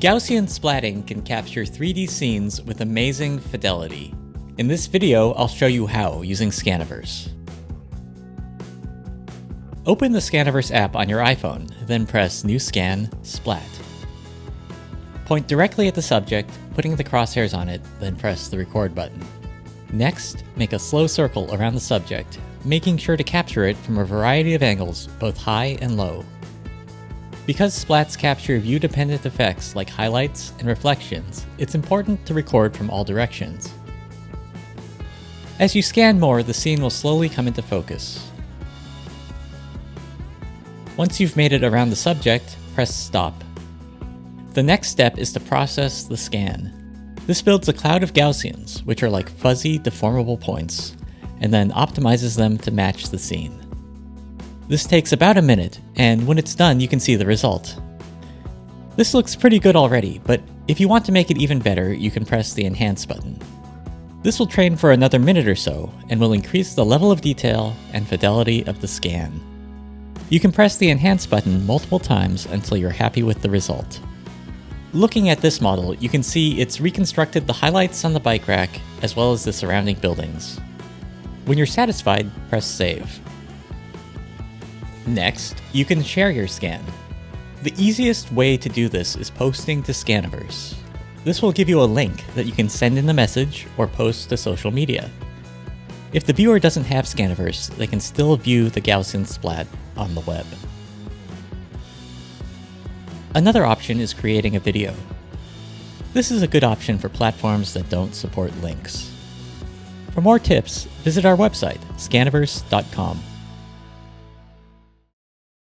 Gaussian splatting can capture 3D scenes with amazing fidelity. In this video, I'll show you how using Scaniverse. Open the Scaniverse app on your iPhone, then press New Scan, Splat. Point directly at the subject, putting the crosshairs on it, then press the record button. Next, make a slow circle around the subject, making sure to capture it from a variety of angles, both high and low. Because splats capture view-dependent effects like highlights and reflections, it's important to record from all directions. As you scan more, the scene will slowly come into focus. Once you've made it around the subject, press Stop. The next step is to process the scan. This builds a cloud of Gaussians, which are like fuzzy, deformable points, and then optimizes them to match the scene. This takes about a minute, and when it's done, you can see the result. This looks pretty good already, but if you want to make it even better, you can press the Enhance button. This will train for another minute or so, and will increase the level of detail and fidelity of the scan. You can press the Enhance button multiple times until you're happy with the result. Looking at this model, you can see it's reconstructed the highlights on the bike rack, as well as the surrounding buildings. When you're satisfied, press Save. Next, you can share your scan. The easiest way to do this is posting to Scaniverse. This will give you a link that you can send in the message or post to social media. If the viewer doesn't have Scaniverse, they can still view the Gaussian Splat on the web. Another option is creating a video. This is a good option for platforms that don't support links. For more tips, visit our website, scaniverse.com.